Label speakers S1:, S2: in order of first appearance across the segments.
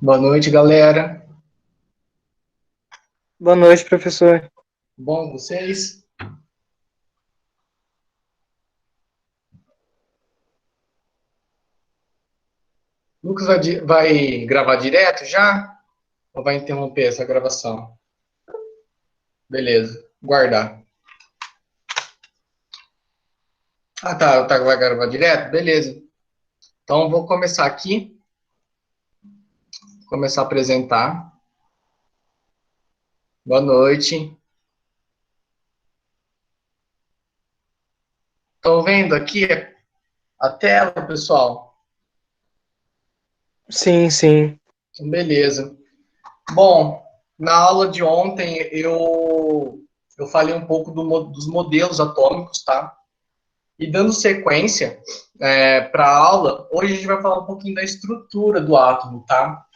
S1: Boa noite, galera.
S2: Boa noite, professor.
S1: Bom, vocês? Lucas vai gravar direto já? Ou vai interromper essa gravação? Beleza, guardar. Tá, vai gravar direto? Beleza. Então, vou começar aqui, começar a apresentar. Boa noite. Estão vendo aqui a tela, pessoal?
S2: Sim, sim.
S1: Então, beleza. Bom, na aula de ontem eu falei um pouco dos modelos atômicos, tá? E dando sequência para a aula, hoje a gente vai falar um pouquinho da estrutura do átomo, tá?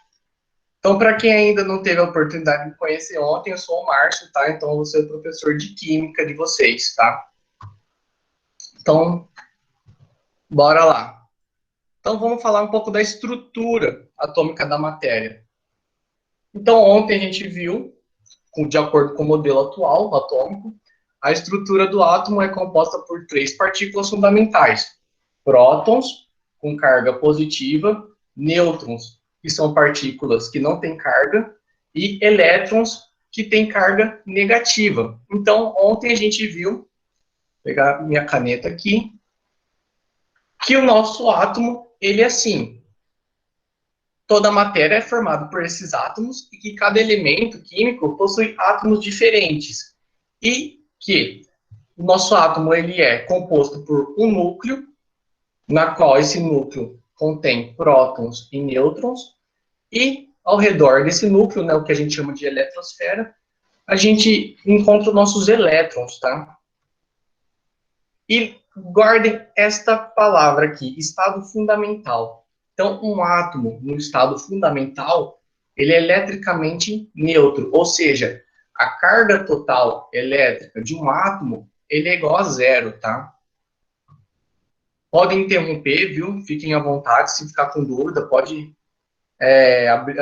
S1: Então, para quem ainda não teve a oportunidade de me conhecer ontem, eu sou o Márcio, tá? Então, eu vou ser o professor de química de vocês, tá? Então, bora lá. Então, vamos falar um pouco da estrutura atômica da matéria. Então, ontem a gente viu, de acordo com o modelo atual atômico, a estrutura do átomo é composta por três partículas fundamentais: prótons, com carga positiva, nêutrons, que são partículas que não têm carga, e elétrons, que têm carga negativa. Então, ontem a gente viu, vou pegar minha caneta aqui, que o nosso átomo, ele é assim: toda a matéria é formada por esses átomos e que cada elemento químico possui átomos diferentes. E que o nosso átomo ele é composto por um núcleo, na qual esse núcleo contém prótons e nêutrons, e ao redor desse núcleo, né, o que a gente chama de eletrosfera, a gente encontra os nossos elétrons, tá? E guardem esta palavra aqui, estado fundamental. Então, um átomo no estado fundamental, ele é eletricamente neutro, ou seja, a carga total elétrica de um átomo, ele é igual a zero, tá? Podem interromper, viu? Fiquem à vontade, se ficar com dúvida, pode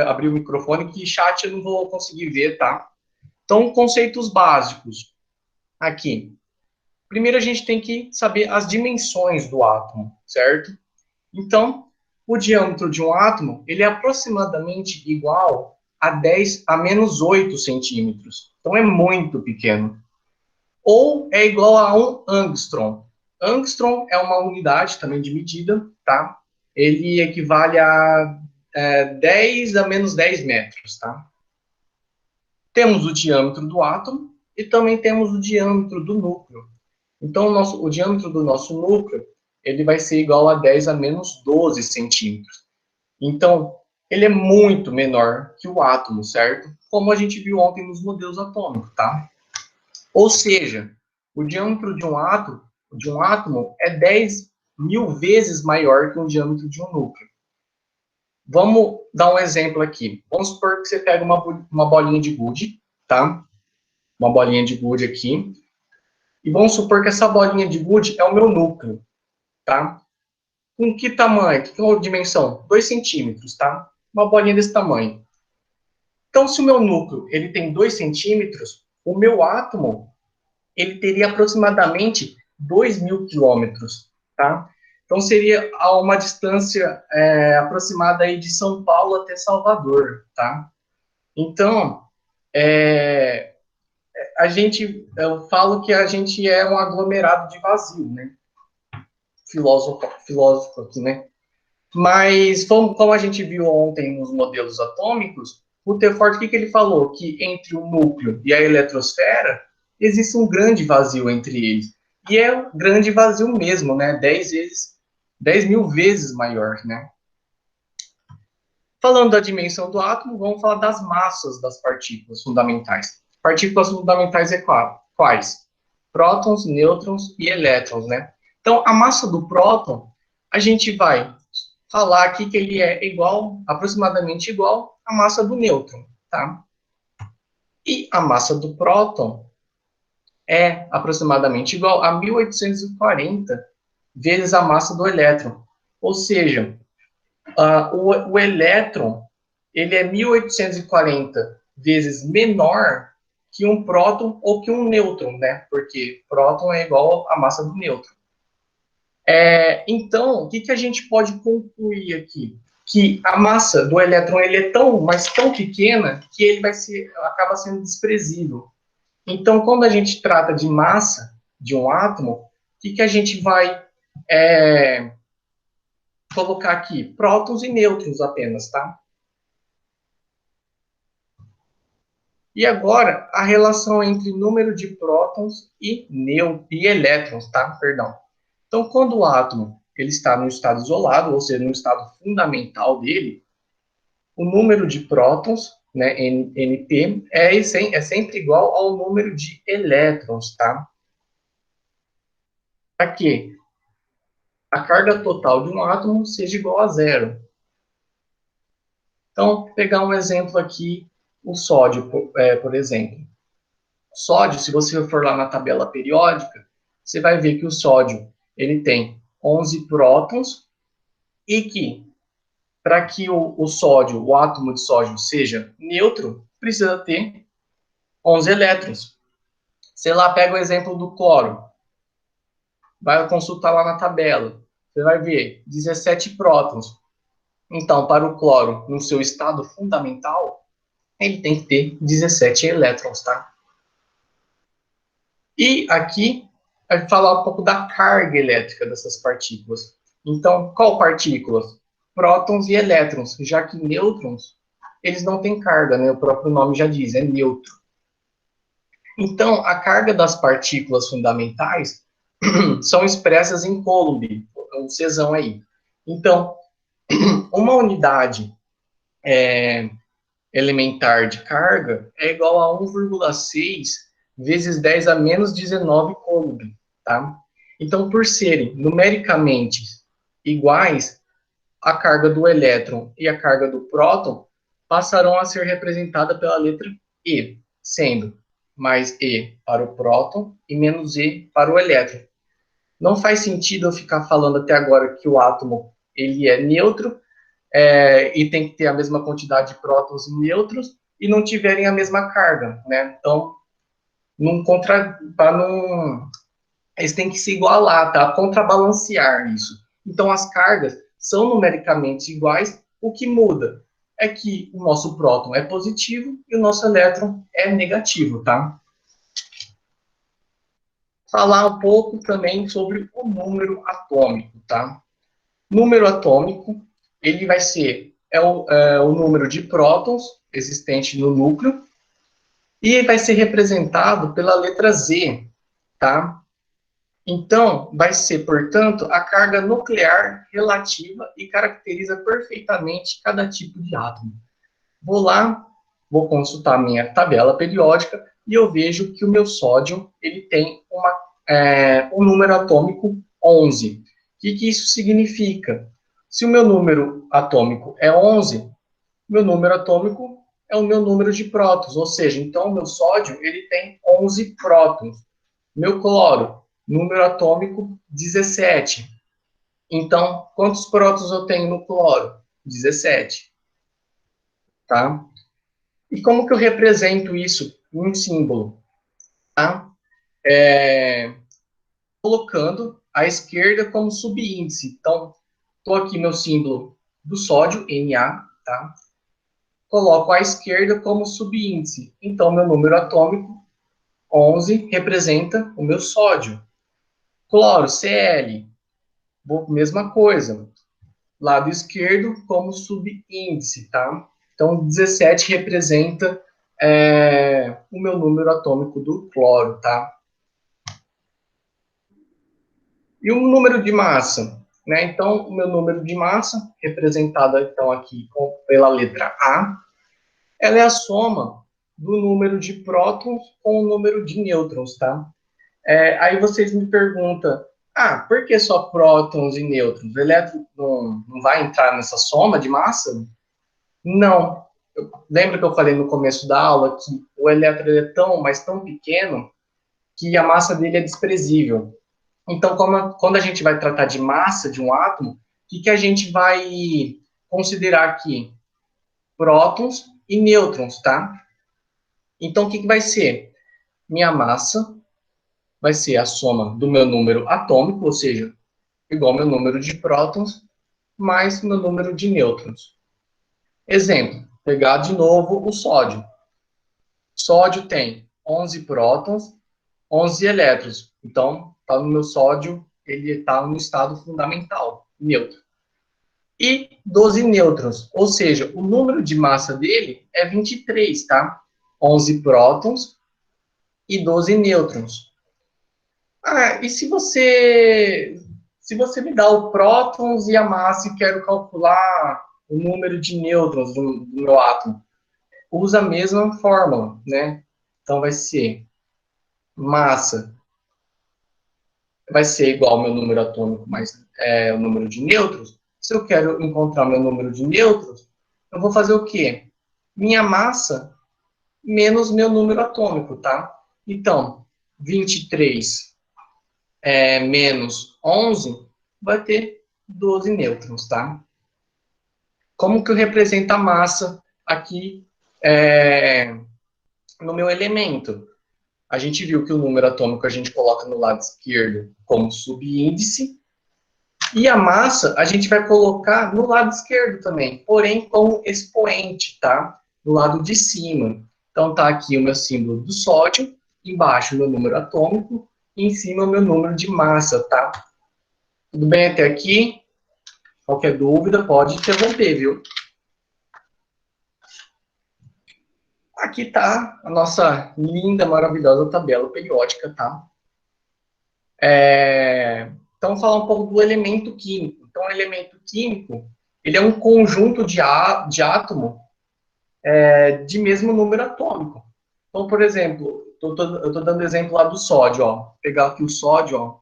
S1: abrir o microfone, que chat eu não vou conseguir ver, tá? Então, conceitos básicos aqui. Primeiro, a gente tem que saber as dimensões do átomo, certo? Então, o diâmetro de um átomo, ele é aproximadamente igual a 10 a menos 8 centímetros. Então, é muito pequeno. Ou é igual a um angstrom. Angstrom é uma unidade também de medida, tá? Ele equivale a 10 a menos 10 metros, tá? Temos o diâmetro do átomo e também temos o diâmetro do núcleo. Então, o diâmetro do nosso núcleo, ele vai ser igual a 10 a menos 12 centímetros. Então, ele é muito menor que o átomo, certo? Como a gente viu ontem nos modelos atômicos, tá? Ou seja, o diâmetro de um átomo é 10 mil vezes maior que o diâmetro de um núcleo. Vamos dar um exemplo aqui. Vamos supor que você pega uma bolinha de gude, tá? Uma bolinha de gude aqui. E vamos supor que essa bolinha de gude é o meu núcleo, tá? Com que tamanho? Que dimensão? 2 centímetros, tá? Uma bolinha desse tamanho. Então, se o meu núcleo ele tem 2 centímetros, o meu átomo ele teria aproximadamente 2.000 quilômetros, tá? Então, seria a uma distância aproximada aí de São Paulo até Salvador, tá? Então, eu falo que a gente é um aglomerado de vazio, né? Filósofo aqui, né? Mas, como a gente viu ontem nos modelos atômicos, o Rutherford, o que ele falou? Que entre o núcleo e a eletrosfera, existe um grande vazio entre eles. E é um grande vazio mesmo, né? 10 mil vezes maior, né? Falando da dimensão do átomo, vamos falar das massas das partículas fundamentais. Partículas fundamentais é quais? Prótons, nêutrons e elétrons, né? Então, a massa do próton, a gente vai falar aqui que ele é igual, aproximadamente igual à massa do nêutron, tá? E a massa do próton é aproximadamente igual a 1840 vezes a massa do elétron. Ou seja, o elétron ele é 1840 vezes menor que um próton ou que um nêutron, né? Porque próton é igual à massa do nêutron. Então, o que a gente pode concluir aqui? Que a massa do elétron ele é mas tão pequena que ele acaba sendo desprezível. Então, quando a gente trata de massa de um átomo, o que a gente vai colocar aqui? Prótons e nêutrons apenas, tá? E agora, a relação entre número de prótons e elétrons, tá? Perdão. Então, quando o átomo ele está no estado isolado, ou seja, no estado fundamental dele, o número de prótons, né, NP, é sempre igual ao número de elétrons, tá? Para quê? A carga total de um átomo seja igual a zero. Então, vou pegar um exemplo aqui, o sódio, por exemplo. Sódio, se você for lá na tabela periódica, você vai ver que o sódio ele tem 11 prótons e que para que o sódio, o átomo de sódio seja neutro, precisa ter 11 elétrons. Sei lá, pega o exemplo do cloro. Vai consultar lá na tabela. Você vai ver 17 prótons. Então, para o cloro, no seu estado fundamental, ele tem que ter 17 elétrons, tá? E aqui, a gente falar um pouco da carga elétrica dessas partículas. Então, qual partículas? Prótons e elétrons, já que nêutrons, eles não têm carga, né? O próprio nome já diz, é neutro. Então, a carga das partículas fundamentais são expressas em Coulomb, um Czão aí. Então, uma unidade elementar de carga é igual a 1,6 vezes 10 a menos 19 Coulomb, tá? Então, por serem numericamente iguais, a carga do elétron e a carga do próton passarão a ser representada pela letra E, sendo mais E para o próton e menos E para o elétron. Não faz sentido eu ficar falando até agora que o átomo ele é neutro e tem que ter a mesma quantidade de prótons e nêutrons e não tiverem a mesma carga, né? Então, eles têm que se igualar, tá? Contrabalancear isso. Então, as cargas são numericamente iguais, o que muda é que o nosso próton é positivo e o nosso elétron é negativo, tá? Falar um pouco também sobre o número atômico, tá? Número atômico, ele vai ser o número de prótons existente no núcleo e vai ser representado pela letra Z, tá? Então, vai ser, portanto, a carga nuclear relativa e caracteriza perfeitamente cada tipo de átomo. Vou lá, vou consultar minha tabela periódica e eu vejo que o meu sódio ele tem um número atômico 11. O que isso significa? Se o meu número atômico é 11, meu número atômico é o meu número de prótons, ou seja, então o meu sódio ele tem 11 prótons. Meu cloro, número atômico 17. Então, quantos prótons eu tenho no cloro? 17. Tá? E como que eu represento isso em um símbolo? Tá? Colocando a esquerda como subíndice. Então, estou aqui meu símbolo do sódio, Na, tá? Coloco à esquerda como subíndice. Então, meu número atômico, 11, representa o meu sódio. Cloro, Cl, mesma coisa. Lado esquerdo como subíndice, tá? Então, 17 representa o meu número atômico do cloro, tá? E o número de massa, né? Então, o meu número de massa, representado então aqui pela letra A, ela é a soma do número de prótons com o número de nêutrons, tá? Aí vocês me perguntam, por que só prótons e nêutrons? O elétron não vai entrar nessa soma de massa? Não. Lembra que eu falei no começo da aula que o elétron é mas tão pequeno, que a massa dele é desprezível. Então, quando a gente vai tratar de massa de um átomo, o que a gente vai considerar aqui? prótons e nêutrons, tá? Então, o que vai ser? Minha massa vai ser a soma do meu número atômico, ou seja, igual ao meu número de prótons, mais o meu número de nêutrons. Exemplo, pegar de novo o sódio. Sódio tem 11 prótons, 11 elétrons. Então, tá no meu sódio, ele está no estado fundamental, neutro. E 12 nêutrons, ou seja, o número de massa dele é 23, tá? 11 prótons e 12 nêutrons. Ah, e se você me dá o prótons e a massa e quero calcular o número de nêutrons do meu átomo, usa a mesma fórmula, né? Então vai ser massa vai ser igual ao meu número atômico mais o número de nêutrons. Se eu quero encontrar meu número de nêutrons, eu vou fazer o quê? Minha massa menos meu número atômico, tá? Então, 23 menos 11 vai ter 12 nêutrons, tá? Como que eu represento a massa aqui no meu elemento? A gente viu que o número atômico a gente coloca no lado esquerdo como subíndice, e a massa a gente vai colocar no lado esquerdo também, porém como expoente, tá? Do lado de cima. Então tá aqui o meu símbolo do sódio, embaixo o meu número atômico, e em cima o meu número de massa, tá? Tudo bem até aqui? Qualquer dúvida pode interromper, viu? Aqui tá a nossa linda, maravilhosa tabela periódica, tá? Então, vamos falar um pouco do elemento químico. Então, o elemento químico, ele é um conjunto de átomo de mesmo número atômico. Então, por exemplo, eu estou dando exemplo lá do sódio, ó. Vou pegar aqui o sódio, ó.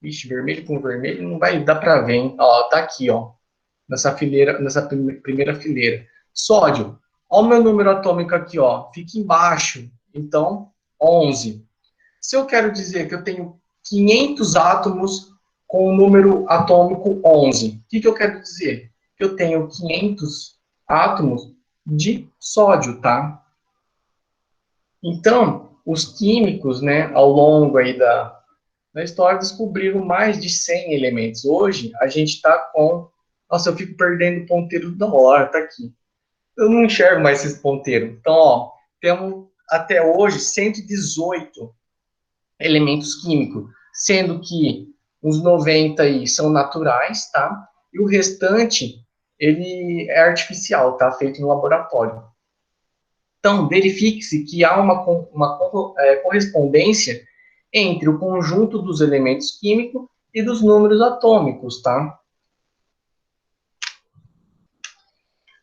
S1: Ixi, vermelho com vermelho não vai dar para ver, hein? Ó, tá aqui, ó. Nessa fileira, nessa primeira fileira. Sódio. Ó o meu número atômico aqui, ó. Fica embaixo. Então, 11. Se eu quero dizer que eu tenho 500 átomos com o número atômico 11, o que eu quero dizer? Que eu tenho 500 átomos de sódio, tá? Então, os químicos, né, ao longo aí da história, descobriram mais de 100 elementos. Hoje, a gente está com... Nossa, eu fico perdendo o ponteiro da hora, tá aqui. Eu não enxergo mais esses ponteiros. Então, ó, temos até hoje 118 elementos químicos, sendo que uns 90 aí são naturais, tá? E o restante, ele é artificial, tá? Feito no laboratório. Então, verifique-se que há uma correspondência entre o conjunto dos elementos químicos e dos números atômicos, tá?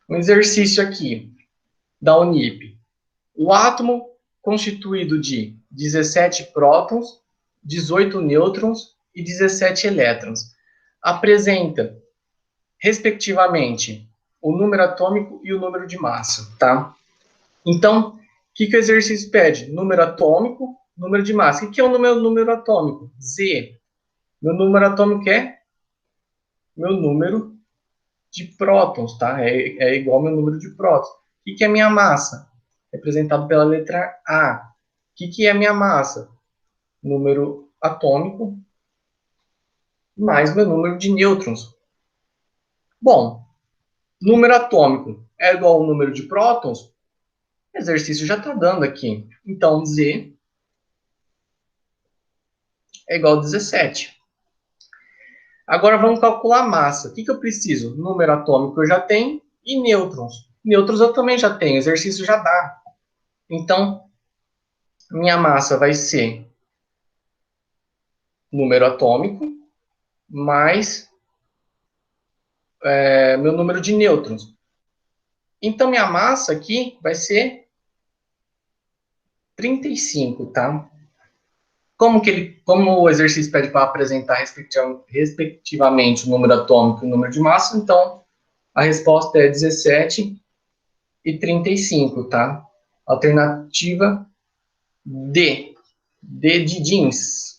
S1: Um exercício aqui da Unip. O átomo constituído de 17 prótons, 18 nêutrons e 17 elétrons apresenta, respectivamente, o número atômico e o número de massa, tá? Então, o que o exercício pede? Número atômico, número de massa. O que é o meu número atômico? Z. Meu número atômico é meu número de prótons, tá? É igual ao meu número de prótons. O que é a minha massa? Representado pela letra A. O que é a minha massa? Número atômico mais meu número de nêutrons. Bom, número atômico é igual ao número de prótons? O exercício já está dando aqui. Então, Z é igual a 17. Agora vamos calcular a massa. O que eu preciso? Número atômico eu já tenho e nêutrons. Nêutrons eu também já tenho, o exercício já dá. Então, minha massa vai ser número atômico mais meu número de nêutrons. Então, minha massa aqui vai ser 35, tá? Como o exercício pede para apresentar respectivamente o número atômico e o número de massa, então a resposta é 17 e 35, tá? Alternativa D. D de jeans.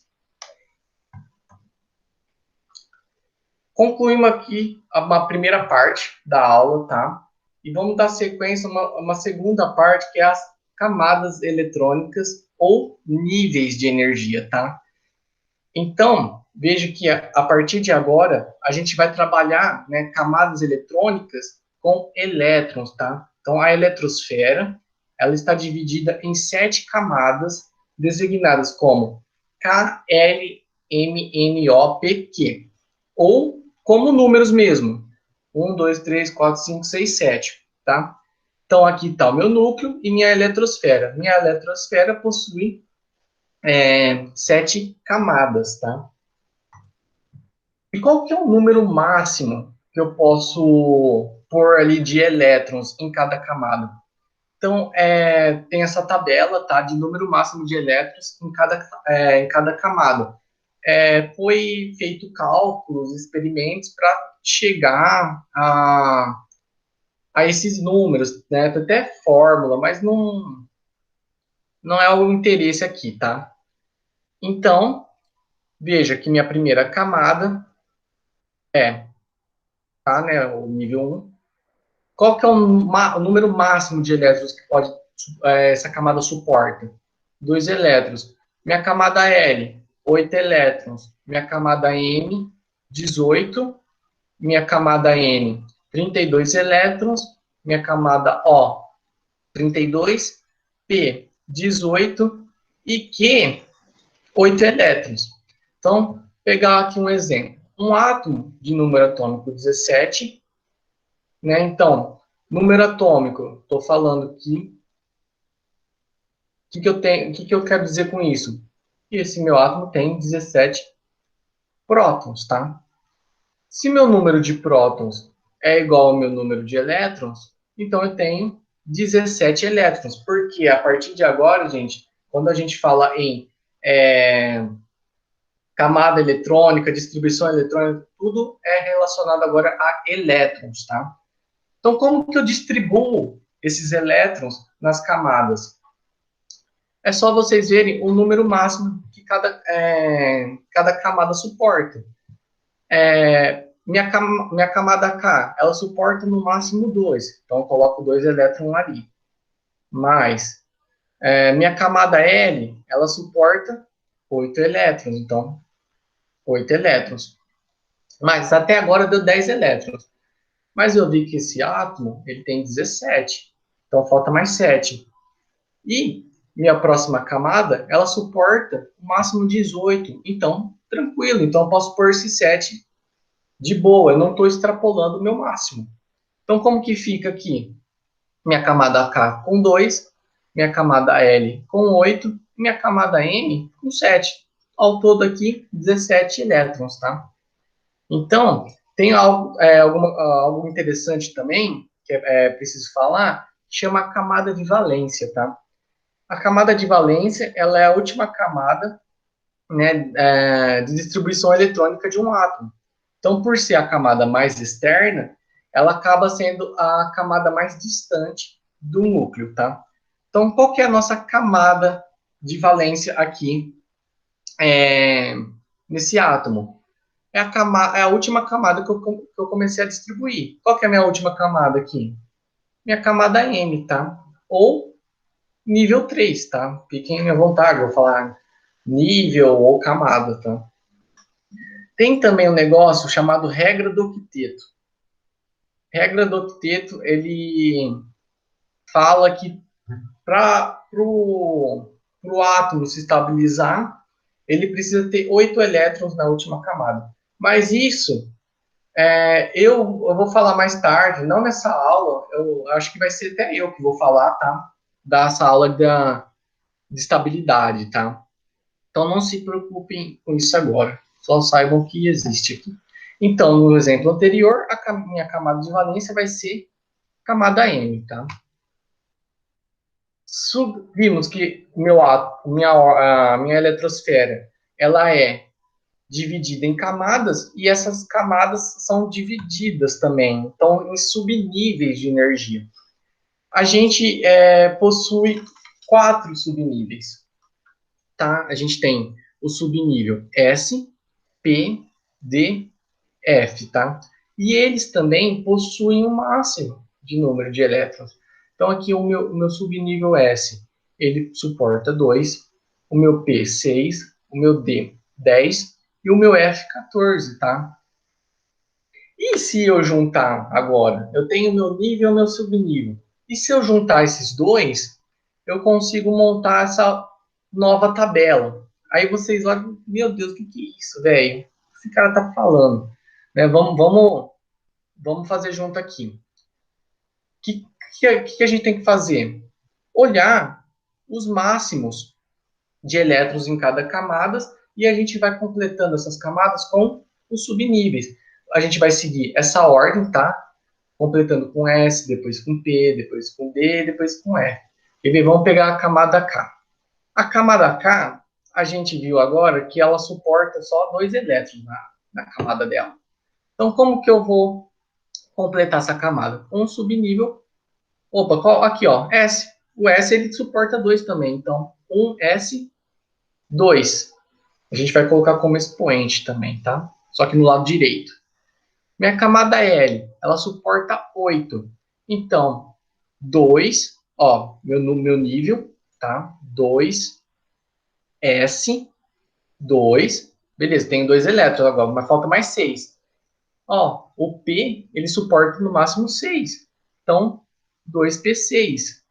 S1: Concluímos aqui uma primeira parte da aula, tá? e vamos dar sequência a uma segunda parte, que é as camadas eletrônicas ou níveis de energia, tá? Então, veja que a partir de agora, a gente vai trabalhar, né, camadas eletrônicas com elétrons, tá? Então, a eletrosfera, ela está dividida em 7 camadas, designadas como K, L, M, N, O, P, Q, ou como números mesmo, 1, 2, 3, 4, 5, 6, 7, tá? Então, aqui está o meu núcleo e minha eletrosfera. Minha eletrosfera possui 7 camadas, tá? E qual que é o número máximo que eu posso pôr ali de elétrons em cada camada? Então, tem essa tabela, tá, de número máximo de elétrons em cada camada. Foi feito cálculos, experimentos para chegar a esses números, né? Tem até fórmula, mas não é o interesse aqui, tá? Então, veja que minha primeira camada tá, né, o nível um. Qual que é o número máximo de elétrons que pode essa camada suporta? 2 elétrons. Minha camada L, 8 elétrons. Minha camada M, 18. Minha camada N, 32 elétrons. Minha camada O, 32. P, 18. E Q, 8 elétrons. Então, pegar aqui um exemplo. Um átomo de número atômico 17, né? Então, número atômico, estou falando que que eu quero dizer com isso? Que esse meu átomo tem 17 prótons, tá? Se meu número de prótons é igual ao meu número de elétrons, então eu tenho 17 elétrons, porque a partir de agora, gente, quando a gente fala em é, camada eletrônica, distribuição eletrônica, tudo é relacionado agora a elétrons, tá? Então, como que eu distribuo esses elétrons nas camadas? É só vocês verem o número máximo que cada camada suporta. Minha camada K, ela suporta no máximo 2, então eu coloco 2 elétrons ali. Mas, minha camada L, ela suporta 8 elétrons, então 8 elétrons. Mas até agora deu 10 elétrons. Mas eu vi que esse átomo, ele tem 17, então falta mais 7. E minha próxima camada, ela suporta o máximo 18. Então, tranquilo. Então, eu posso pôr esse 7 de boa. Eu não estou extrapolando o meu máximo. Então, como que fica aqui? Minha camada K com 2, minha camada L com 8, minha camada M com 7. Ao todo aqui, 17 elétrons, tá? Então, tem algo interessante também, que é preciso falar, que chama camada de valência, tá? A camada de valência, ela é a última camada, né, de distribuição eletrônica de um átomo. Então, por ser a camada mais externa, ela acaba sendo a camada mais distante do núcleo, tá? Então, qual que é a nossa camada de valência aqui é, nesse átomo? É a última camada que eu comecei a distribuir. Qual que é a minha última camada aqui? Minha camada M, tá? Ou nível 3, tá? Fiquem à vontade, vou falar nível ou camada, tá? Tem também um negócio chamado regra do octeto. Regra do octeto, ele fala que para o átomo se estabilizar, ele precisa ter 8 elétrons na última camada. Mas isso, eu vou falar mais tarde, não nessa aula, eu acho que vai ser até eu que vou falar, tá? Dessa aula de estabilidade, tá? Então, não se preocupem com isso agora. Só saibam que existe aqui. Então, no exemplo anterior, a minha camada de valência vai ser camada M, tá? Vimos que a minha eletrosfera, ela é dividida em camadas, e essas camadas são divididas também, então, em subníveis de energia. A gente possui 4 subníveis, tá? A gente tem o subnível S, P, D, F, tá? E eles também possuem um máximo de número de elétrons. Então, aqui o meu subnível S, ele suporta 2, o meu P, 6, o meu D, 10 e o meu F, 14, tá? E se eu juntar agora? Eu tenho meu nível e meu subnível. E se eu juntar esses dois, eu consigo montar essa nova tabela. Aí vocês olham, meu Deus, o que é isso, velho? O que esse cara tá falando? Né, vamos fazer junto aqui. O que a gente tem que fazer? Olhar os máximos de elétrons em cada camada e a gente vai completando essas camadas com os subníveis. A gente vai seguir essa ordem, tá? Completando com S, depois com P, depois com D, depois com F. E bem, vamos pegar a camada K. A camada K, a gente viu agora que ela suporta só 2 elétrons na camada dela. Então, como que eu vou completar essa camada? Com um subnível. Opa, aqui, ó, S. O S ele suporta 2 também. Então, 1S, 2. A gente vai colocar como expoente também, tá? Só que no lado direito. Minha camada L, ela suporta 8. Então, 2, ó, meu nível, tá? 2, S, 2. Beleza, tenho 2 elétrons agora, mas falta mais 6. Ó, o P, ele suporta no máximo 6. Então, 2P6.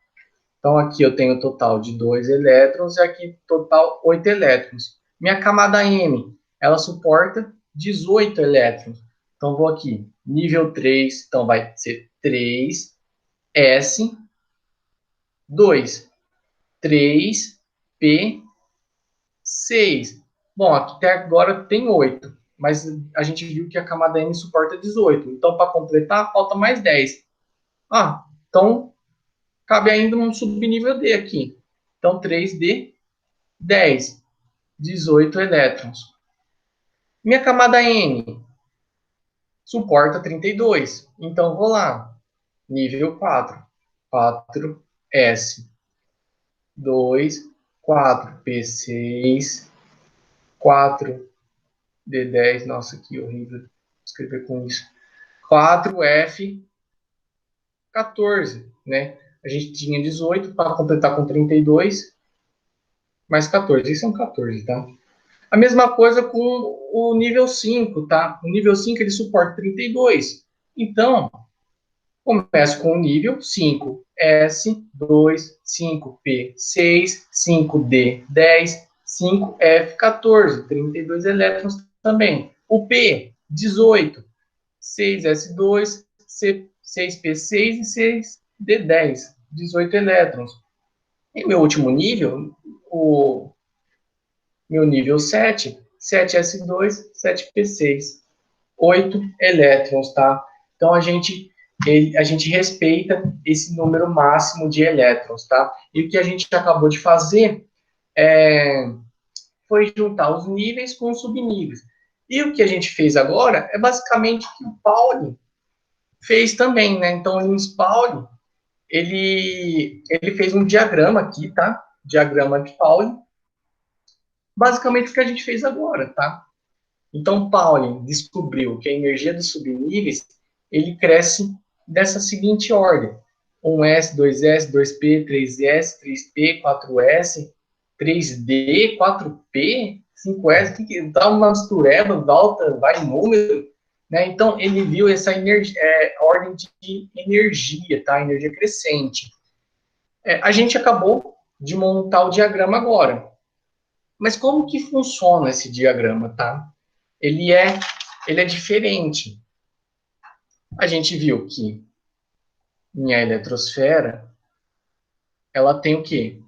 S1: Então, aqui eu tenho um total de 2 elétrons e aqui total 8 elétrons. Minha camada M, ela suporta 18 elétrons. Então, vou aqui, nível 3, então vai ser 3S, 2, 3P6. Bom, aqui até agora tem 8, mas a gente viu que a camada M suporta 18. Então, para completar, falta mais 10. Ah, então cabe ainda um subnível D aqui. Então, 3D, 10, 18 elétrons. Minha camada N suporta 32. Então, vou lá. Nível 4. 4S. 2, 4P6. 4D10. Nossa, que horrível escrever com isso. 4F14, né? A gente tinha 18 para completar com 32, mais 14. Isso é um 14, tá? A mesma coisa com o nível 5, tá? O nível 5 ele suporta 32. Então, começo com o nível 5, S2, 5P6, 5D10, 5F14, 32 elétrons também. O P, 18, 6S2, 6P6 e 6D10, 18 elétrons. E meu último nível, o meu nível 7, 7S2, 7P6, 8 elétrons, tá? Então a gente respeita esse número máximo de elétrons, tá? E o que a gente acabou de fazer foi juntar os níveis com os subníveis. E o que a gente fez agora é basicamente o que o Pauli fez também, né? Então, o Linus Pauling, ele fez um diagrama aqui, tá? Diagrama de Pauli. Basicamente o que a gente fez agora, tá? Então, Pauling descobriu que a energia dos subníveis ele cresce dessa seguinte ordem: 1S, 2S, 2P, 3S, 3P, 4S, 3D, 4P, 5S, que dá uma mistureba, volta, vai número, né? Então, ele viu essa energia, ordem de energia, tá? Energia crescente. A gente acabou de montar o diagrama agora. Mas como que funciona esse diagrama, tá? Ele é diferente. A gente viu que minha eletrosfera, ela tem o quê?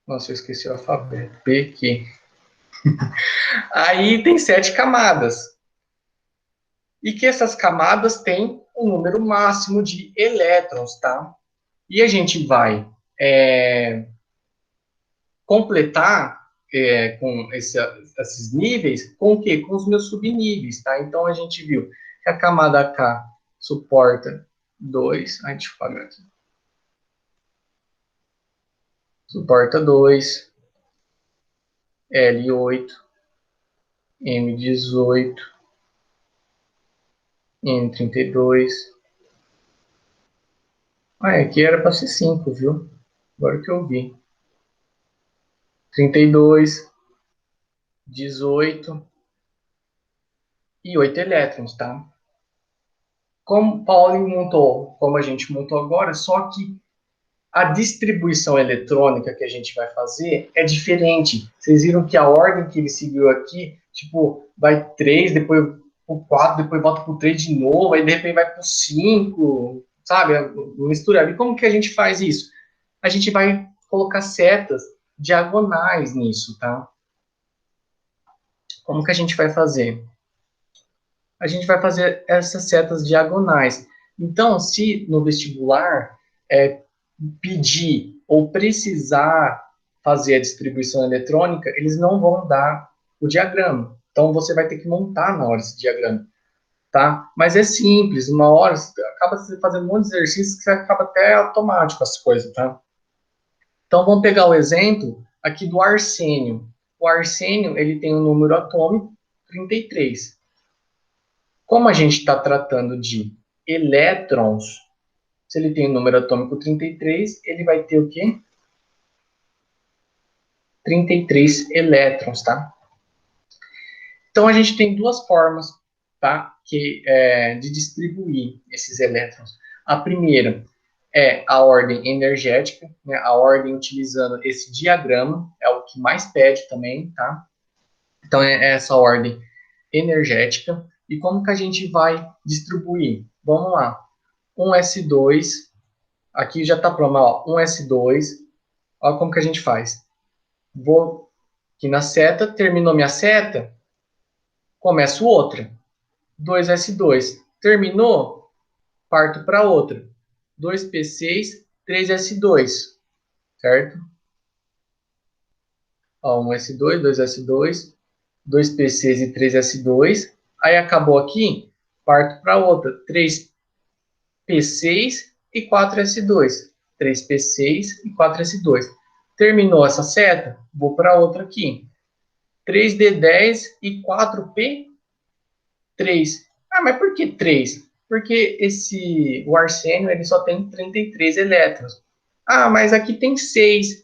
S1: Nossa, eu esqueci o alfabeto. PQ. Aí tem 7 camadas. E que essas camadas têm um número máximo de elétrons, tá? E a gente vai completar com esses níveis com o quê? Com os meus subníveis, tá? Então a gente viu que a camada K suporta 2. Ai, deixa eu pagar aqui. Suporta 2, L8, M18, Em 32. Ah, aqui era para ser 5, viu? Agora que eu vi. 32, 18 e 8 elétrons, tá? Como Pauling montou, como a gente montou agora, só que a distribuição eletrônica que a gente vai fazer é diferente. Vocês viram que a ordem que ele seguiu aqui, tipo, vai 3, depois o 4, depois volta pro 3 de novo, aí de repente vai pro 5, sabe? Mistura. E como que a gente faz isso? A gente vai colocar setas diagonais nisso, tá? Como que a gente vai fazer? A gente vai fazer essas setas diagonais. Então, se no vestibular pedir ou precisar fazer a distribuição eletrônica, eles não vão dar o diagrama. Então, você vai ter que montar na hora esse diagrama, tá? Mas é simples, uma hora você acaba fazendo um monte de exercícios que você acaba até automático as coisas, tá? Então, vamos pegar o exemplo aqui do arsênio. O arsênio, ele tem um número atômico 33. Como a gente está tratando de elétrons, se ele tem o número atômico 33, ele vai ter o quê? 33 elétrons, tá? Então, a gente tem duas formas, tá? De distribuir esses elétrons. A primeira é a ordem energética, né? A ordem utilizando esse diagrama, é o que mais pede também, tá? Então, é essa ordem energética. E como que a gente vai distribuir? Vamos lá. Um S2, aqui já está pronto, ó, um S2, olha como que a gente faz. Vou aqui na seta, terminou minha seta, começo outra. 2S2, terminou, parto para outra. 2P6, 3S2, certo? Ó, 1S2, 2S2, 2P6 e 3S2. Aí acabou aqui, parto para outra. 3P6 e 4S2. 3P6 e 4S2. Terminou essa seta, vou para outra aqui. 3D10 e 4P3. Ah, mas por que 3? Porque o arsênio ele só tem 33 elétrons. Ah, mas aqui tem 6.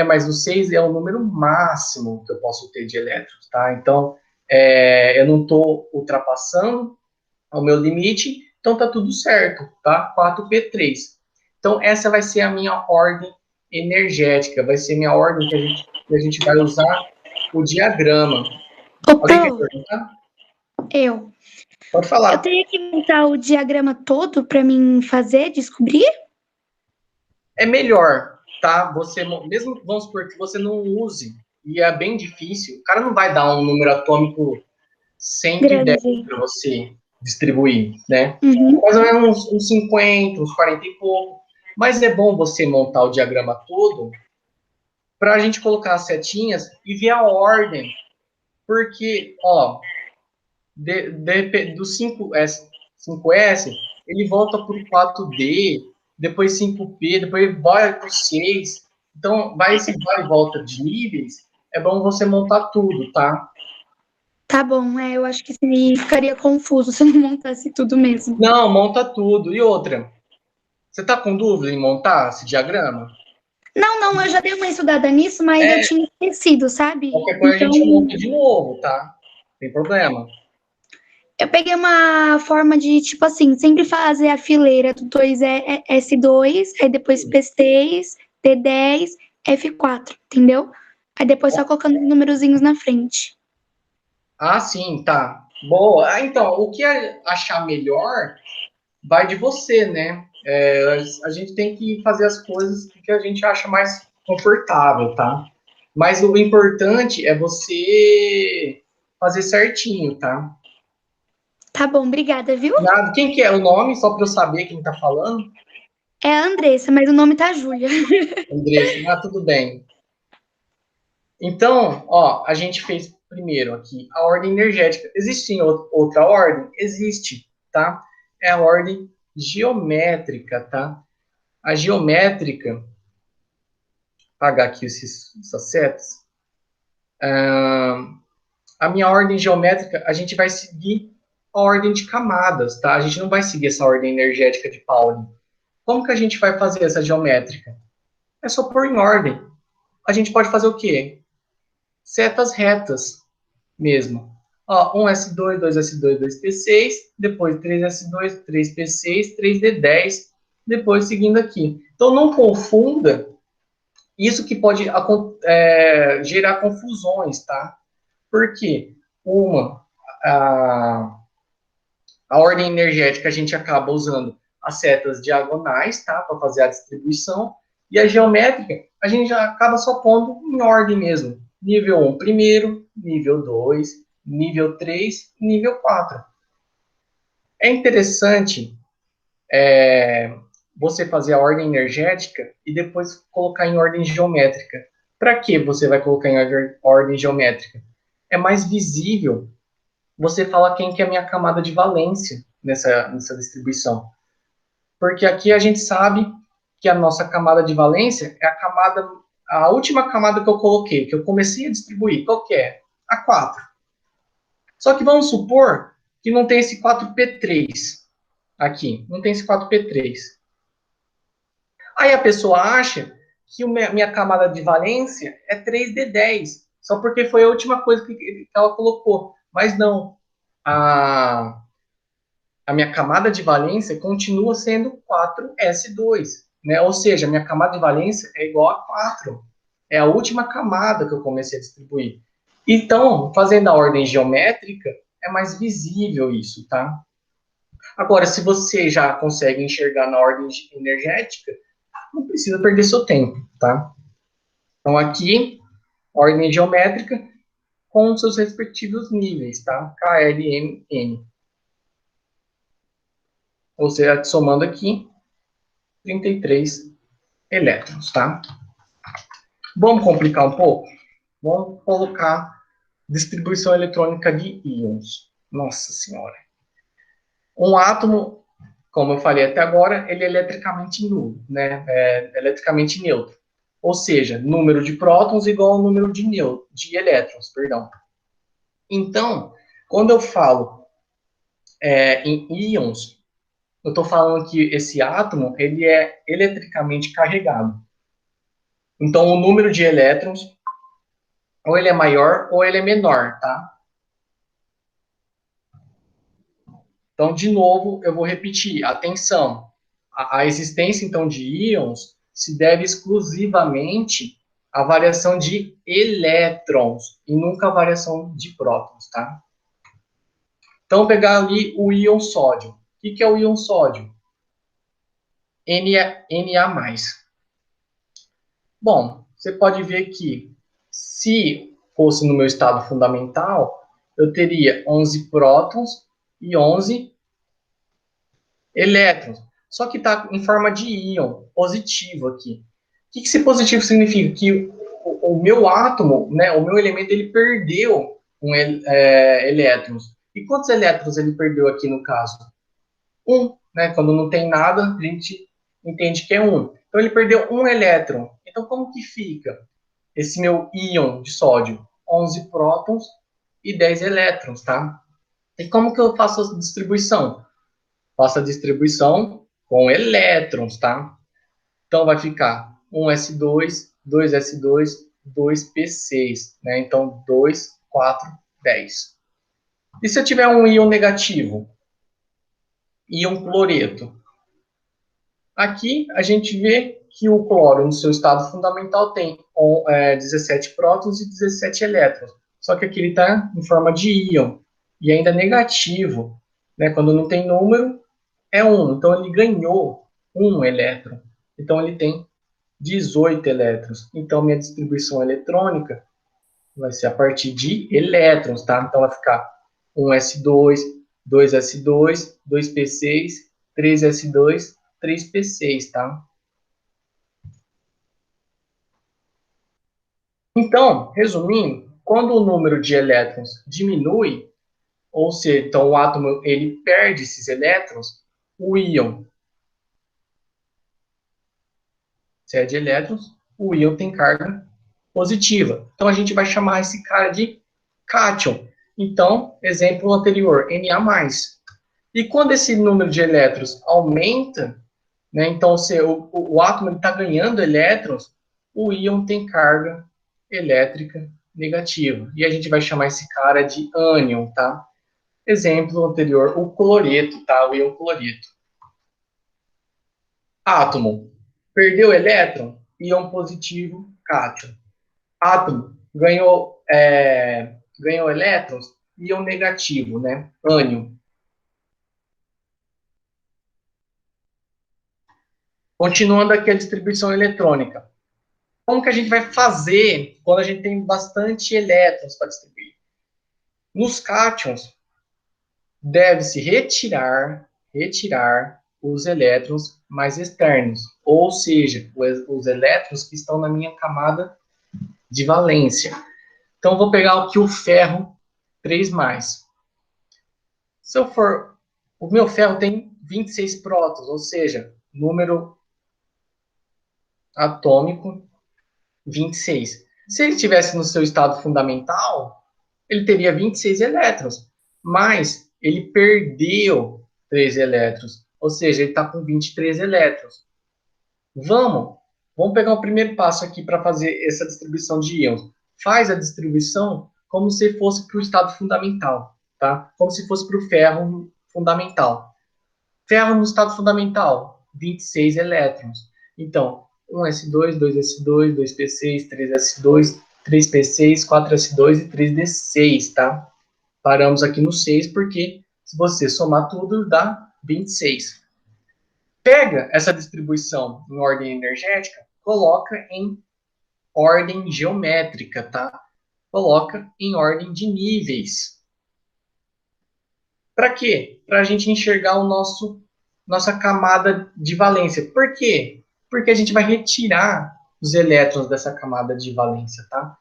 S1: Mas o 6 é o número máximo que eu posso ter de elétrons, tá? Então, eu não estou ultrapassando o meu limite, então tá tudo certo, tá? 4P3. Então, essa vai ser a minha ordem energética, vai ser a minha ordem que a gente vai usar o diagrama.
S3: Ô,
S1: Alguém quer
S3: Paulo,
S1: perguntar?
S3: eu.
S1: Pode
S3: Eu
S1: falar.
S3: teria que montar o diagrama todo para mim fazer, descobrir?
S1: É melhor, tá? Você, mesmo, vamos supor que você não use, e é bem difícil, o cara não vai dar um número atômico 110
S3: Grande.
S1: para você distribuir, né?
S3: Uhum.
S1: Mais ou menos uns 50, uns 40 e pouco. Mas é bom você montar o diagrama todo para a gente colocar as setinhas e ver a ordem. Porque, ó, do 5S, ele volta para o 4D, depois 5P, depois vai para o 6. Então, vai esse vai e volta de níveis, é bom você montar tudo, tá?
S3: Tá bom, eu acho que isso ficaria confuso se eu não montasse tudo mesmo.
S1: Não, monta tudo. E outra, você tá com dúvida em montar esse diagrama?
S3: Não, não, eu já dei uma estudada nisso, mas eu tinha esquecido, sabe?
S1: Qualquer coisa a
S3: Então,
S1: gente monta de novo, tá? Tem problema.
S3: eu peguei uma forma de, tipo assim, sempre fazer a fileira do 2S2, aí depois P6, T10, F4, entendeu? Aí depois só colocando os numerozinhos na frente.
S1: Ah, sim, tá. Boa. Ah, então, o que achar melhor vai de você, né? A gente tem que fazer as coisas que a gente acha mais confortável, tá? Mas o importante é você fazer certinho, tá?
S3: Tá bom, obrigada, viu?
S1: Nada. Quem que é o nome, só para eu saber quem tá falando?
S3: É a Andressa, mas o nome tá Júlia.
S1: Andressa. Ah, tudo bem. Então, ó, a gente fez primeiro aqui a ordem energética. Existe outra ordem? Existe, tá? É a ordem geométrica, tá? A geométrica, apagar aqui essas setas. A minha ordem geométrica, a gente vai seguir a ordem de camadas, tá? A gente não vai seguir essa ordem energética de Pauli. Como que a gente vai fazer essa geométrica? É só pôr em ordem. A gente pode fazer o quê? Setas retas mesmo. Ó, 1S2, 2S2, 2P6, depois 3S2, 3P6, 3D10, depois seguindo aqui. Então, não confunda isso que pode gerar confusões, tá? Porque a ordem energética a gente acaba usando as setas diagonais, tá? Para fazer a distribuição. E a geométrica a gente já acaba só pondo em ordem mesmo. Nível 1 primeiro, nível 2, nível 3, nível 4. É interessante você fazer a ordem energética e depois colocar em ordem geométrica. Para que você vai colocar em ordem geométrica? É mais visível você falar quem que é a minha camada de valência nessa distribuição. Porque aqui a gente sabe que a nossa camada de valência é a última camada que eu coloquei, que eu comecei a distribuir. Qual que é? A 4. Só que vamos supor que não tem esse 4P3 aqui. Não tem esse 4P3. Aí a pessoa acha que minha camada de valência é 3D10. Só porque foi a última coisa que ela colocou. Mas não. A minha camada de valência continua sendo 4S2. Né? Ou seja, a minha camada de valência é igual a 4. É a última camada que eu comecei a distribuir. Então, fazendo a ordem geométrica, é mais visível isso, tá? Agora, se você já consegue enxergar na ordem energética, não precisa perder seu tempo, tá? Então, aqui, ordem geométrica com seus respectivos níveis, tá? K, L, M, N. Ou seja, somando aqui, 33 elétrons, tá? Vamos complicar um pouco? Vamos colocar distribuição eletrônica de íons. Nossa Senhora. Um átomo, como eu falei até agora, ele é eletricamente nulo, né? É eletricamente neutro. Ou seja, número de prótons igual ao número de elétrons, perdão. Então, quando eu falo em íons, eu estou falando que esse átomo ele é eletricamente carregado. Então, o número de elétrons, ou ele é maior ou ele é menor, tá? Então, de novo, eu vou repetir. Atenção. A existência, então, de íons se deve exclusivamente à variação de elétrons e nunca à variação de prótons, tá? Então, pegar ali o íon sódio. O que é o íon sódio? Na+. Bom, você pode ver que se fosse no meu estado fundamental, eu teria 11 prótons e 11 elétrons. Só que está em forma de íon positivo aqui. O que esse positivo significa? Que o meu átomo, né, o meu elemento, ele perdeu elétrons. E quantos elétrons ele perdeu aqui no caso? 1. Né? Quando não tem nada, a gente entende que é 1. Então ele perdeu 1 elétron. Então como que fica esse meu íon de sódio? 11 prótons e 10 elétrons, tá? E como que eu faço a distribuição? Faço a distribuição com elétrons, tá? Então vai ficar 1s2, 2s2, 2p6, né? Então 2, 4, 10. E se eu tiver um íon negativo? Íon cloreto. Aqui a gente vê que o cloro, no seu estado fundamental, tem 17 prótons e 17 elétrons. Só que aqui ele está em forma de íon e ainda negativo. Né? Quando não tem número, é 1. Então ele ganhou 1 elétron. Então ele tem 18 elétrons. Então minha distribuição eletrônica vai ser a partir de elétrons, tá? Então vai ficar 1s2, 2s2, 2p6, 3s2, 3p6, tá? Então, resumindo, quando o número de elétrons diminui, ou seja, então o átomo ele perde esses elétrons, o íon, se é de elétrons, o íon tem carga positiva. Então a gente vai chamar esse cara de cátion. Então, exemplo anterior, Na+. E quando esse número de elétrons aumenta, né, então o átomo está ganhando elétrons, o íon tem carga elétrica negativa. E a gente vai chamar esse cara de ânion, tá? Exemplo anterior, o cloreto, tá? O íon cloreto. Átomo, perdeu elétron, íon positivo, cátion. Átomo, ganhou elétrons, íon negativo, né? Ânion. Continuando aqui a distribuição eletrônica. Como que a gente vai fazer quando a gente tem bastante elétrons para distribuir? Nos cátions, deve-se retirar os elétrons mais externos, ou seja, os elétrons que estão na minha camada de valência. Então, vou pegar aqui o ferro 3+. Se eu for... O meu ferro tem 26 prótons, ou seja, número atômico 26. Se ele estivesse no seu estado fundamental, ele teria 26 elétrons, mas ele perdeu 3 elétrons, ou seja, ele está com 23 elétrons. Vamos pegar o primeiro passo aqui para fazer essa distribuição de íons. Faz a distribuição como se fosse para o estado fundamental, tá? Como se fosse para o ferro fundamental. Ferro no estado fundamental, 26 elétrons. Então, 1s2, 2s2, 2p6, 3s2, 3p6, 4s2 e 3d6, tá? Paramos aqui no 6 porque se você somar tudo dá 26. Pega essa distribuição em ordem energética, coloca em ordem geométrica, tá? Coloca em ordem de níveis. Para quê? Para a gente enxergar nossa camada de valência. Por quê? Porque a gente vai retirar os elétrons dessa camada de valência, tá?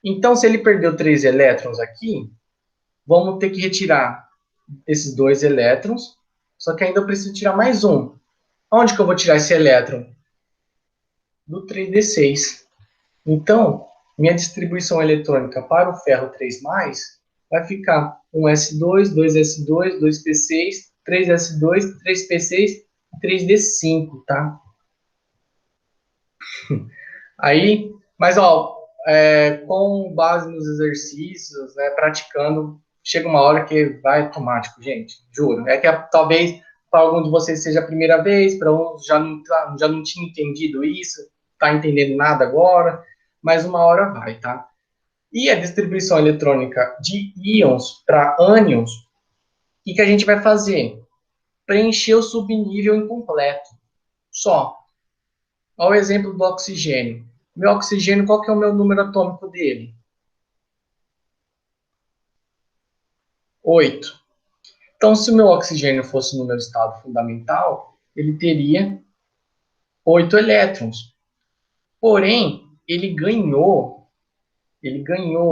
S1: Então, se ele perdeu 3 elétrons aqui, vamos ter que retirar esses 2 elétrons, só que ainda eu preciso tirar mais um. Onde que eu vou tirar esse elétron? Do 3d6. Então, minha distribuição eletrônica para o ferro 3+, vai ficar 1s2, 2s2, 2p6, 3s2, 3p6 e 3d5, tá? Aí, mas ó, com base nos exercícios, né, praticando, chega uma hora que vai automático, gente, juro. É que talvez para algum de vocês seja a primeira vez, para uns já não tinha entendido isso, tá entendendo nada agora, mas uma hora vai, tá? E a distribuição eletrônica de íons para ânions, o que a gente vai fazer? Preencher o subnível incompleto. Só. Olha o exemplo do oxigênio. Meu oxigênio, qual que é o meu número atômico dele? 8. Então, se o meu oxigênio fosse no meu estado fundamental, ele teria 8 elétrons. Porém, ele ganhou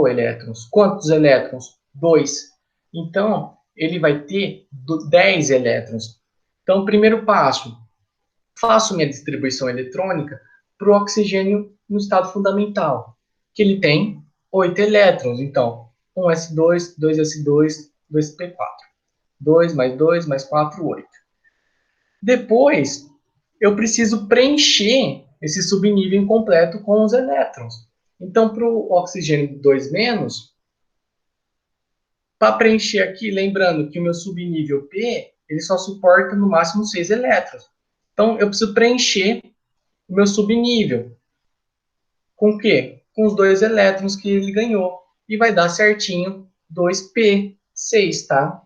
S1: elétrons. Quantos elétrons? 2. Então, ele vai ter 10 elétrons. Então, primeiro passo, faço minha distribuição eletrônica para o oxigênio no estado fundamental, que ele tem 8 elétrons. Então, 1s2, 2s2, 2p4. 2 mais 2 mais 4, 8. Depois, eu preciso preencher esse subnível incompleto com os elétrons. Então, para o oxigênio 2-, para preencher aqui, lembrando que o meu subnível P, ele só suporta no máximo 6 elétrons. Então, eu preciso preencher o meu subnível. Com o quê? Com os 2 elétrons que ele ganhou. E vai dar certinho 2p6, tá?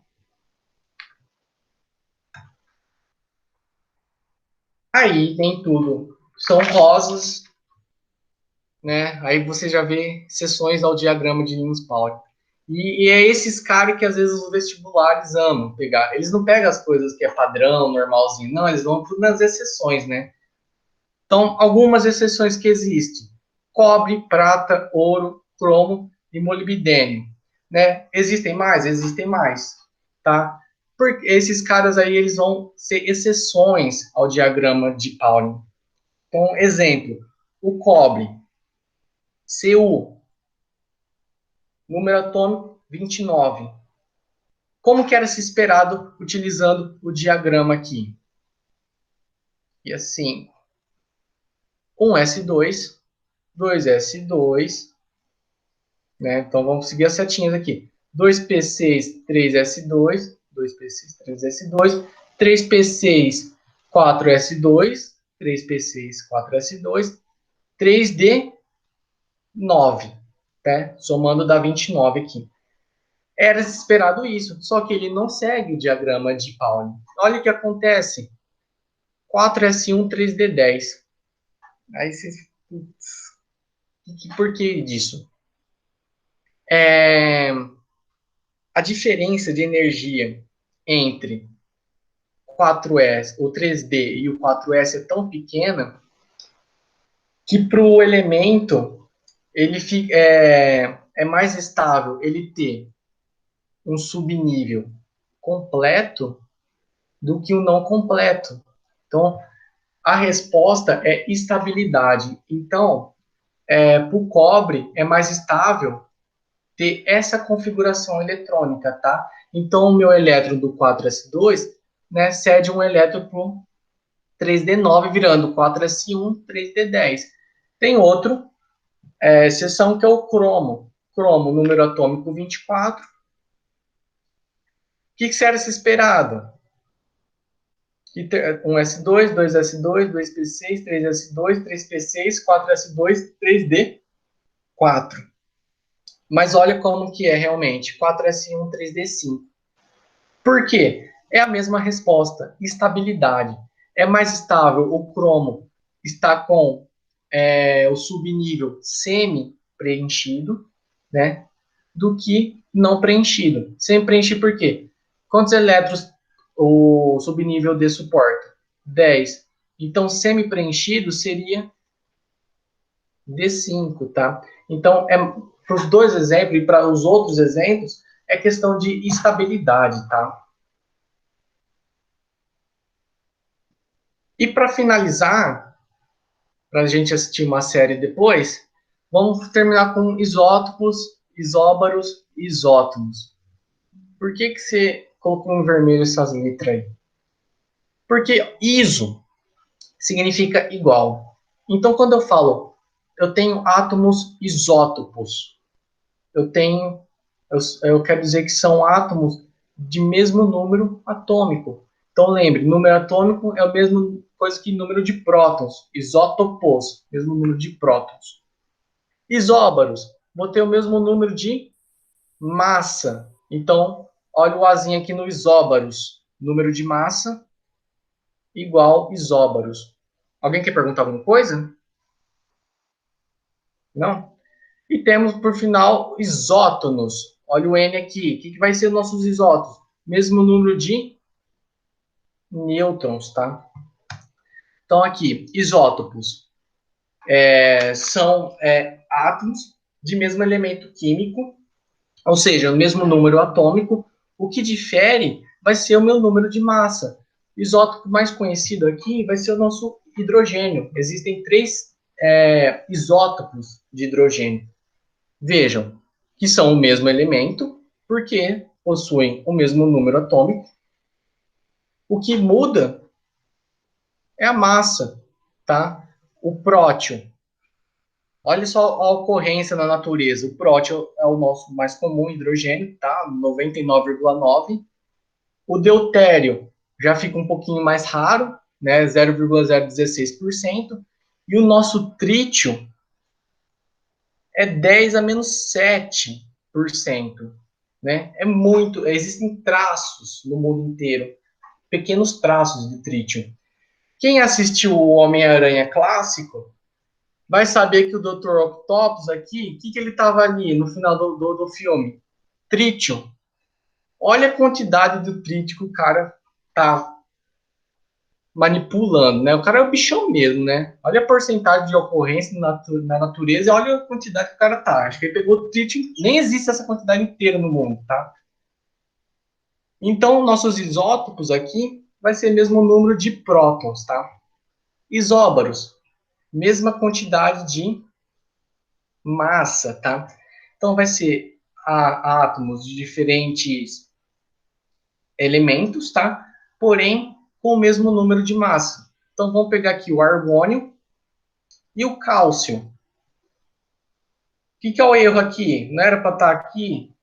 S1: Aí tem tudo. São rosas, né? Aí você já vê seções ao diagrama de Linus Pauling. E é esses caras que às vezes os vestibulares amam pegar. Eles não pegam as coisas que é padrão, normalzinho. Não, eles vão tudo nas exceções, né? Então, algumas exceções que existem: cobre, prata, ouro, cromo e molibdênio. Né? Existem mais? Existem mais. Tá? Porque esses caras aí, eles vão ser exceções ao diagrama de Pauling. Então, exemplo, o cobre, Cu, número atômico 29. como que era se esperado utilizando o diagrama aqui? E assim, 1s2, 2s2, né? Então vamos seguir as setinhas aqui. 2p6, 3s2, 2p6, 3s2, 3p6, 4s2, 3p6, 4s2, 3d, 9, né? Somando dá 29 aqui. Era esperado isso, só que ele não segue o diagrama de Pauli. Olha o que acontece. 4s1, 3d10. Aí vocês... Por que disso? A diferença de energia entre 4S, o 3D e o 4S é tão pequena que para o elemento ele é mais estável ele ter um subnível completo do que um não completo. Então, a resposta é estabilidade. Então, para o cobre é mais estável ter essa configuração eletrônica, tá? Então, o meu elétron do 4s2, né, cede um elétron para o 3d9, virando 4s1, 3d10. Tem outra exceção que é o cromo. Cromo, número atômico 24. O que era se esperado? 1s2, 2s2, 2p6, 3s2, 3p6, 4s2, 3d4. Mas olha como que é realmente, 4s1, 3d5. Por quê? É a mesma resposta, estabilidade. É mais estável o cromo está com o subnível semi-preenchido, né, do que não preenchido. Semi-preenchido por quê? Quantos elétrons o subnível D suporta? 10. Então, semi-preenchido seria D5, tá? Então, para os dois exemplos e para os outros exemplos, é questão de estabilidade, tá? E para finalizar, para a gente assistir uma série depois, vamos terminar com isótopos, isóbaros e isótomos. Por que você colocou em vermelho essas letras aí? Porque iso significa igual. Então, quando eu falo, eu tenho átomos isótopos, eu quero dizer que são átomos de mesmo número atômico. Então, lembre, número atômico é a mesma coisa que número de prótons. Isótopos, mesmo número de prótons. Isóbaros, vou ter o mesmo número de massa. Então, olha o Azinho aqui no isóbaros. Número de massa igual isóbaros. Alguém quer perguntar alguma coisa? Não? E temos, por final, isótonos. Olha o N aqui. O que vai ser nossos isótonos? Mesmo número de nêutrons, tá? Então, aqui, isótopos são átomos de mesmo elemento químico, ou seja, o mesmo número atômico. O que difere vai ser o meu número de massa. O isótopo mais conhecido aqui vai ser o nosso hidrogênio. Existem 3 isótopos de hidrogênio. Vejam que são o mesmo elemento, porque possuem o mesmo número atômico. O que muda é a massa, tá? O prótio. Olha só a ocorrência na natureza. O prótio é o nosso mais comum hidrogênio, tá? 99,9. O deutério já fica um pouquinho mais raro, né? 0,016%. E o nosso trítio é 10 a menos 7%. Né? É muito. Existem traços no mundo inteiro, pequenos traços de trítio. Quem assistiu o Homem-Aranha clássico vai saber que o Dr. Octopus aqui, o que ele estava ali no final do filme? Trítio. Olha a quantidade do trítio que o cara tá manipulando, né? O cara é o bichão mesmo, né? Olha a porcentagem de ocorrência na natureza e olha a quantidade que o cara tá. Acho que ele pegou trítio, nem existe essa quantidade inteira no mundo, tá? Então, nossos isótopos aqui vai ser mesmo o número de prótons, tá? Isóbaros, mesma quantidade de massa, tá? Então, vai ser átomos de diferentes elementos, tá? Porém, com o mesmo número de massa. Então, vamos pegar aqui o argônio e o cálcio. O que é o erro aqui? Não era para estar aqui?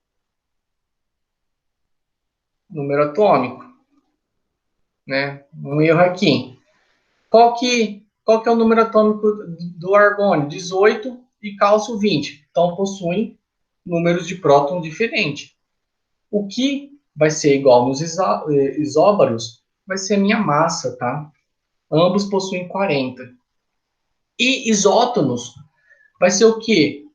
S1: Número atômico, né? Um erro aqui. Qual que é o número atômico do argônio? 18 e cálcio 20. Então, possuem números de prótons diferentes. O que vai ser igual nos isóbaros vai ser a minha massa, tá? Ambos possuem 40. E isótonos vai ser o quê?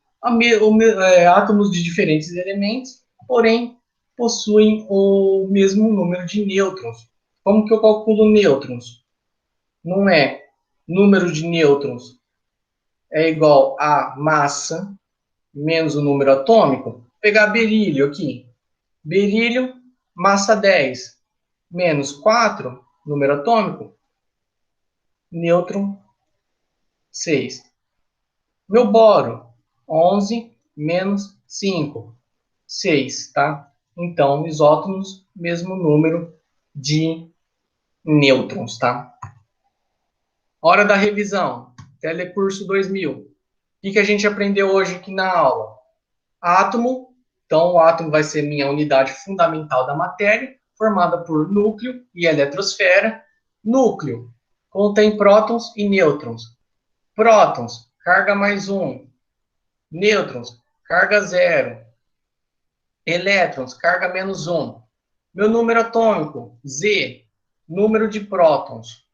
S1: Átomos de diferentes elementos, porém possuem o mesmo número de nêutrons. Como que eu calculo nêutrons? Não é número de nêutrons é igual a massa menos o número atômico. Vou pegar berílio aqui. Berílio, massa 10, menos 4, número atômico. Nêutron, 6. Meu boro, 11 menos 5, 6, tá? Então, isótopos, mesmo número de nêutrons, tá? Hora da revisão. Telecurso 2000. O que a gente aprendeu hoje aqui na aula? Átomo. Então, o átomo vai ser minha unidade fundamental da matéria, formada por núcleo e eletrosfera. Núcleo contém prótons e nêutrons. Prótons, carga mais 1. Nêutrons, carga 0. Elétrons, carga menos 1. Meu número atômico, Z. Número de prótons.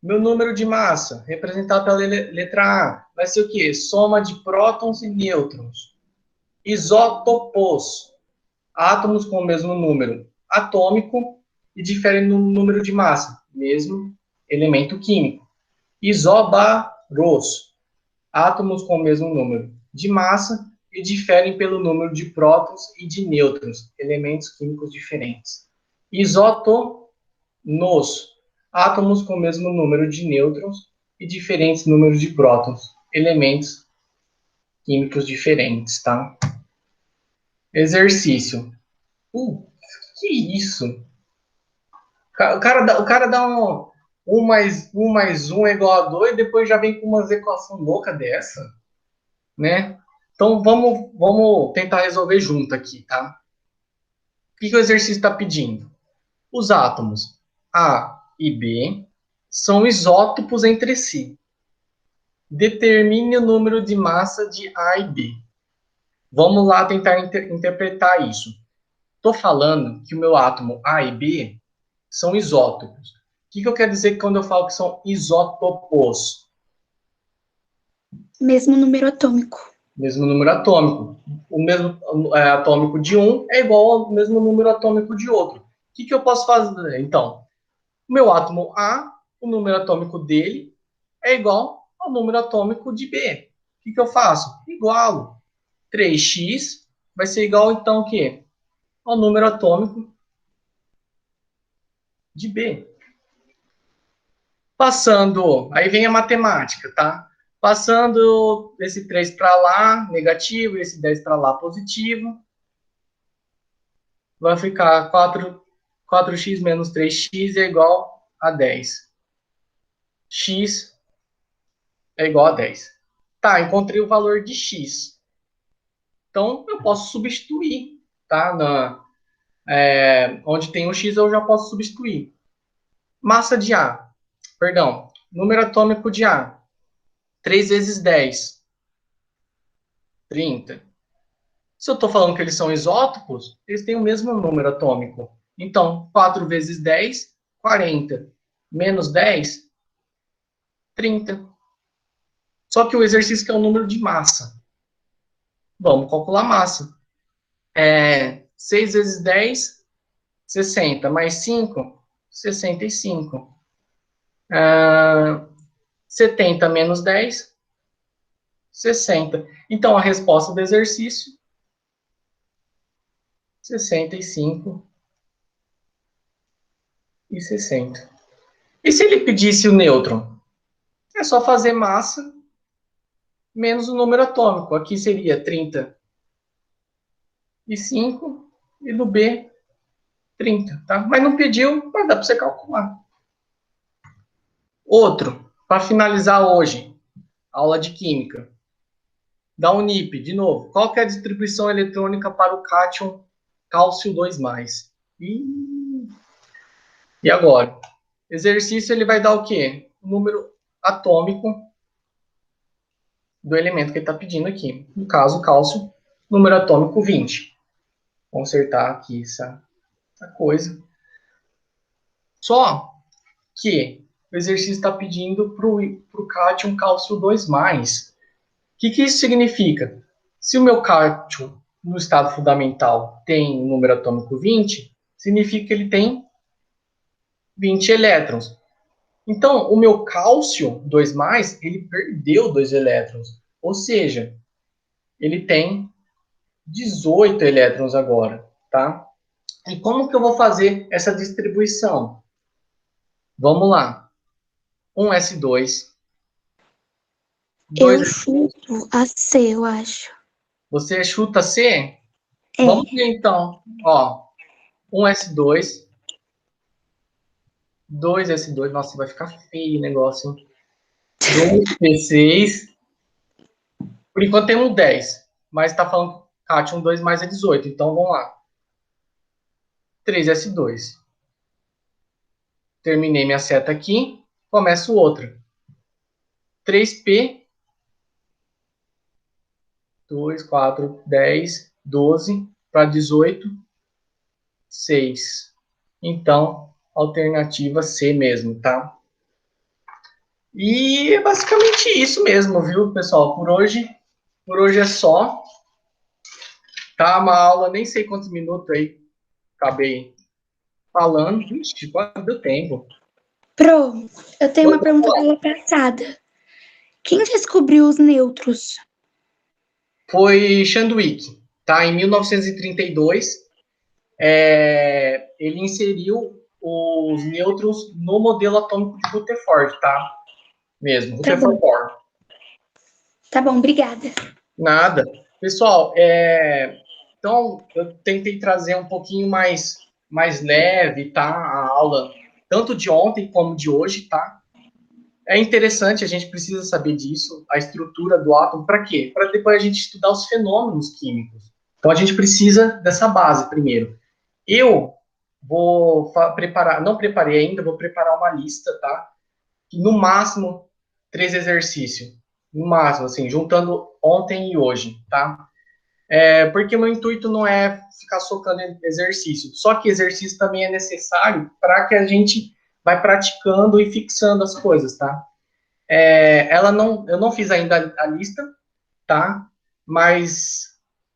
S1: Meu número de massa, representado pela letra A, vai ser o quê? Soma de prótons e nêutrons. Isótopos, átomos com o mesmo número atômico e diferem no número de massa, mesmo elemento químico. Isóbaros, átomos com o mesmo número de massa e diferem pelo número de prótons e de nêutrons, elementos químicos diferentes. Isótonos, átomos com o mesmo número de nêutrons e diferentes números de prótons, elementos químicos diferentes, tá? Exercício. Que isso? O cara dá um mais um é igual a 2 e depois já vem com umas equações loucas dessa, né? Então, vamos tentar resolver junto aqui, tá? O que o exercício está pedindo? Os átomos A e B são isótopos entre si. Determine o número de massa de A e B. Vamos lá tentar interpretar isso. Estou falando que o meu átomo A e B são isótopos. O que eu quero dizer quando eu falo que são isótopos?
S3: Mesmo número atômico.
S1: Mesmo número atômico. O mesmo atômico de um é igual ao mesmo número atômico de outro. O que eu posso fazer? Então, o meu átomo A, o número atômico dele é igual ao número atômico de B. O que eu faço? Igualo. 3x vai ser igual, então, o quê? Ao número atômico de B. Passando, aí vem a matemática, tá? Passando esse 3 para lá, negativo, esse 10 para lá, positivo. Vai ficar 4x menos 3x é igual a 10. X é igual a 10. Tá, encontrei o valor de x. Então, eu posso substituir, tá? Onde tem o x, eu já posso substituir. Massa de A. Perdão, número atômico de A. 3 vezes 10. 30. Se eu estou falando que eles são isótopos, eles têm o mesmo número atômico. Então, 4 vezes 10, 40. Menos 10, 30. Só que o exercício é o número de massa. Vamos calcular a massa. 6 vezes 10, 60. Mais 5, 65. 70 menos 10, 60. Então, a resposta do exercício, 65 e 60. E se ele pedisse o nêutron? É só fazer massa menos o número atômico. Aqui seria 35 e do B, 30, tá? Mas não pediu, mas dá para você calcular. Outro, para finalizar hoje, aula de Química. Da Unip, de novo. Qual que é a distribuição eletrônica para o cátion cálcio 2+? E agora? Exercício, ele vai dar o quê? O número atômico do elemento que ele está pedindo aqui. No caso, cálcio, número atômico 20. Vou consertar aqui essa coisa. Só que o exercício está pedindo para o cátion cálcio 2+. O que isso significa? Se o meu cátion no estado fundamental tem o número atômico 20, significa que ele tem 20 elétrons. Então, o meu cálcio 2+, ele perdeu 2 elétrons. Ou seja, ele tem 18 elétrons agora, tá? E como que eu vou fazer essa distribuição? Vamos lá. 1s2.
S3: Eu chuto a C, eu acho.
S1: Você chuta C?
S3: É.
S1: Vamos ver então. Ó, 1s2. 2s2. Nossa, vai ficar feio o negócio. 2p6. Por enquanto tem um 10. Mas tá falando cátion 2+ é 18. Então vamos lá. 3s2. Terminei minha seta aqui. Começo outra. 3p. 2, 4, 10, 12 para 18, 6. Então, alternativa C mesmo, tá? E é basicamente isso mesmo, viu, pessoal? Por hoje é só. Tá uma aula, nem sei quantos minutos aí acabei falando. Ixi, quase deu tempo.
S3: Pro, eu tenho uma pergunta da aula passada. Quem descobriu os nêutrons?
S1: Foi Chadwick, tá? Em 1932, ele inseriu os nêutrons no modelo atômico de Rutherford, tá? Mesmo, Rutherford Bohr.
S3: Tá bom, obrigada.
S1: Nada. Pessoal, então eu tentei trazer um pouquinho mais leve, tá? A aula, tanto de ontem como de hoje, tá? É interessante, a gente precisa saber disso, a estrutura do átomo, para quê? Para depois a gente estudar os fenômenos químicos. Então a gente precisa dessa base primeiro. Eu vou preparar, não preparei ainda, vou preparar uma lista, tá? No máximo 3 exercícios. No máximo, assim, juntando ontem e hoje, tá? Porque o meu intuito não é ficar socando exercício. Só que exercício também é necessário para que a gente vai praticando e fixando as coisas, tá? Eu não fiz ainda a lista, tá? Mas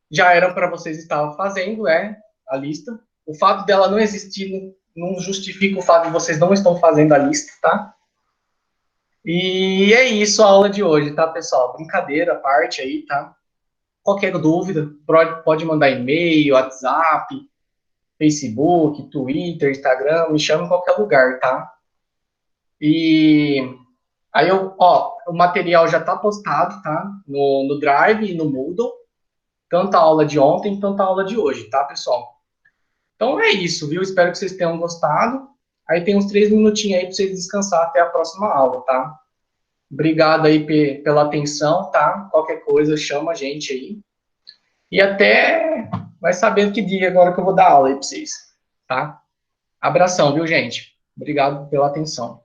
S1: já era para vocês estarem fazendo, a lista. O fato dela não existir não justifica o fato de vocês não estão fazendo a lista, tá? E é isso a aula de hoje, tá, pessoal? Brincadeira à parte aí, tá? Qualquer dúvida, pode mandar e-mail, WhatsApp, Facebook, Twitter, Instagram, me chama em qualquer lugar, tá? E aí o material já tá postado, tá? No Drive e no Moodle, tanto a aula de ontem, quanto a aula de hoje, tá, pessoal? Então é isso, viu? Espero que vocês tenham gostado. Aí tem uns 3 minutinhos aí para vocês descansar até a próxima aula, tá? Obrigado aí pela atenção, tá? Qualquer coisa, chama a gente aí. E até vai sabendo que dia agora que eu vou dar aula aí pra vocês, tá? Abração, viu, gente? Obrigado pela atenção.